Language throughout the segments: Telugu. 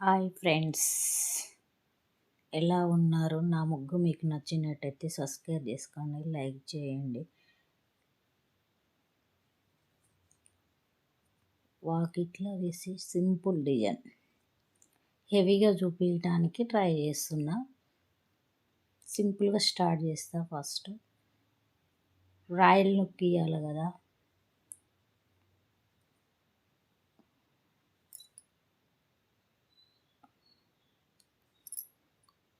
హాయ్ ఫ్రెండ్స్, ఎలా ఉన్నారు? నా ముగ్గు మీకు నచ్చినట్టయితే సబ్స్క్రైబ్ చేసుకోండి, లైక్ చేయండి. వాకిట్లో వేసి సింపుల్ డిజైన్ హెవీగా చూపించడానికి ట్రై చేస్తున్నా. సింపుల్గా స్టార్ట్ చేస్తా. ఫస్ట్ రాయల్ లుక్ ఇవ్వాలి కదా,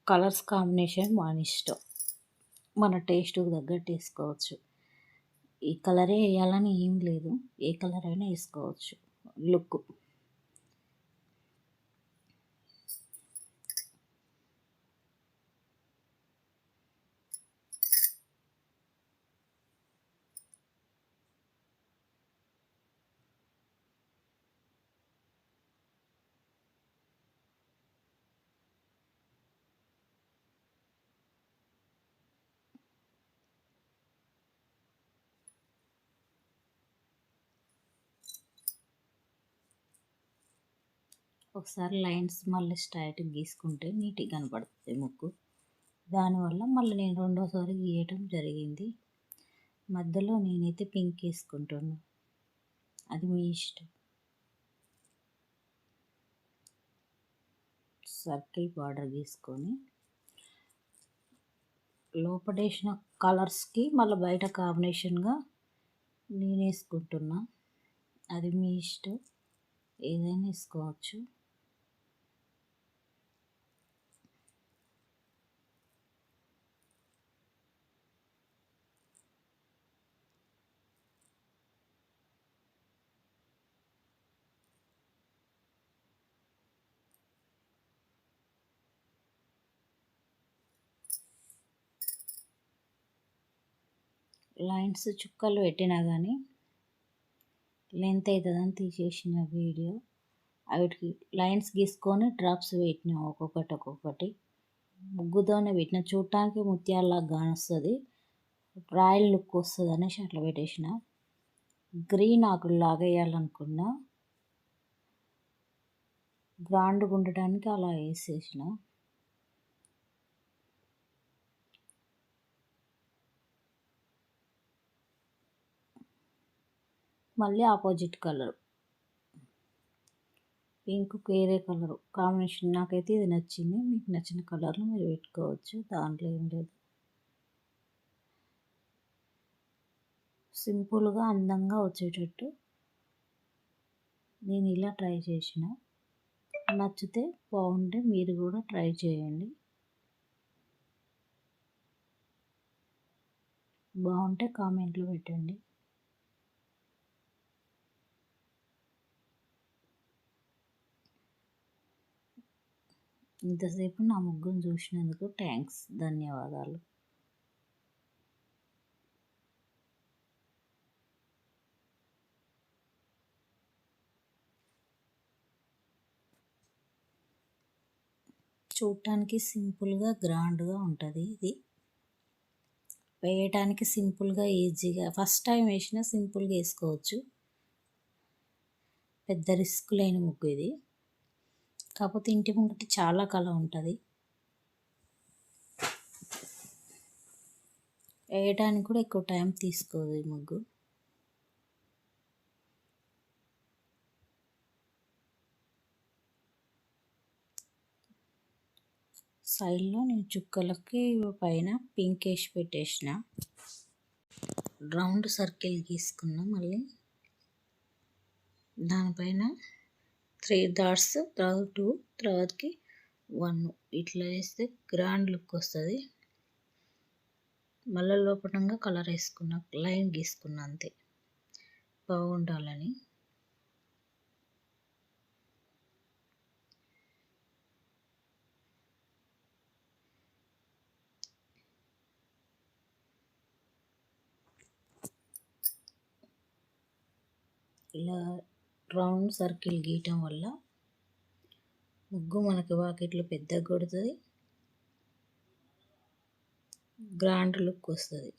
కలర్స్ కాంబినేషన్ మన ఇష్టం, మన టేస్ట్కి తగ్గట్టు వేసుకోవచ్చు. ఈ కలరే వేయాలని ఏం లేదు, ఏ కలర్ అయినా వేసుకోవచ్చు. లుక్ ఒకసారి లైన్స్ మళ్ళీ స్ట్రైట్ గీసుకుంటే నీట్గా కనపడుతుంది ముగ్గు. దానివల్ల మళ్ళీ నేను రెండోసారి గీయటం జరిగింది. మధ్యలో నేనైతే పింక్ వేసుకుంటున్నాను, అది మీ ఇష్టం. సర్కిల్ బార్డర్ గీసుకొని లోపడేసిన కలర్స్కి మళ్ళీ బయట కాంబినేషన్గా నేను వేసుకుంటున్నా. అది మీ ఇష్టం, ఏదైనా వేసుకోవచ్చు. లైన్స్ చుక్కలు పెట్టినా కానీ లెంత్ అవుతుందని తీసేసిన వీడియో. వాటికి లైన్స్ గీసుకొని డ్రాప్స్ పెట్టిన ఒక్కొక్కటి ముగ్గుతోనే పెట్టిన. చూడటానికి ముత్యాలలాగా కానొస్తుంది, రాయల్ లుక్ వస్తుంది అనేసి అట్లా పెట్టేసిన. గ్రీన్ ఆకుల్లాగా వేయాలనుకున్నా, గ్రాండ్గా ఉండటానికి అలా వేసేసిన. మళ్ళీ ఆపోజిట్ కలర్ పింక్ వేరే కలరు కాంబినేషన్. నాకైతే ఇది నచ్చింది, మీకు నచ్చిన కలర్లు మీరు పెట్టుకోవచ్చు, దాంట్లో ఏం లేదు. సింపుల్గా అందంగా వచ్చేటట్టు నేను ఇలా ట్రై చేసిన. నచ్చితే బాగుంటే మీరు కూడా ట్రై చేయండి. బాగుంటే కామెంట్లో పెట్టండి. ఇంతసేపు నా ముగ్గును చూసినందుకు థ్యాంక్స్, ధన్యవాదాలు. చూడటానికి సింపుల్గా గ్రాండ్గా ఉంటుంది. ఇది వేయటానికి సింపుల్గా ఈజీగా, ఫస్ట్ టైం వేసినా సింపుల్గా వేసుకోవచ్చు. పెద్ద రిస్క్ లేని ముగ్గు ఇది. కాకపోతే ఇంటి ముంగట చాలా కళ ఉంటుంది, వేయటానికి కూడా ఎక్కువ టైం తీసుకోదు ఈ ముగ్గు. సైడ్లో నేను చుక్కలకి పైన పింక్ వేసి పెట్టేసిన. రౌండ్ సర్కిల్ గీసుకున్నా, మళ్ళీ దానిపైన 3 డాట్స్, తర్వాత 2, తర్వాతకి 1 ఇట్లా వేస్తే గ్రాండ్ లుక్ వస్తుంది. మళ్ళీ లోపటంగా కలర్ వేసుకున్నా, లైన్ గీసుకున్నా, అంతే బాగుండాలని. ఇలా రౌండ్ సర్కిల్ గీయటం వల్ల ముగ్గు మనకి వాకిట్లో పెద్దగా కొడుతుంది, గ్రాండ్ లుక్ వస్తుంది.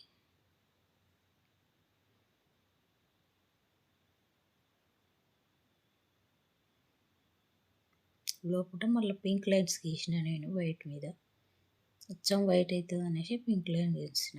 లోపల మళ్ళీ పింక్ లైన్స్ గీసిన నేను వైట్ మీద. అచ్చం వైట్ అవుతుంది అనేసి పింక్ లైన్ గీసిన.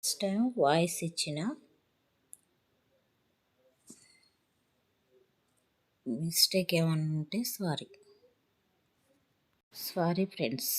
నెక్స్ట్ టైం వాయిస్ ఇచ్చిన మిస్టేక్ ఏమన్నా ఉంటే సారీ ఫ్రెండ్స్.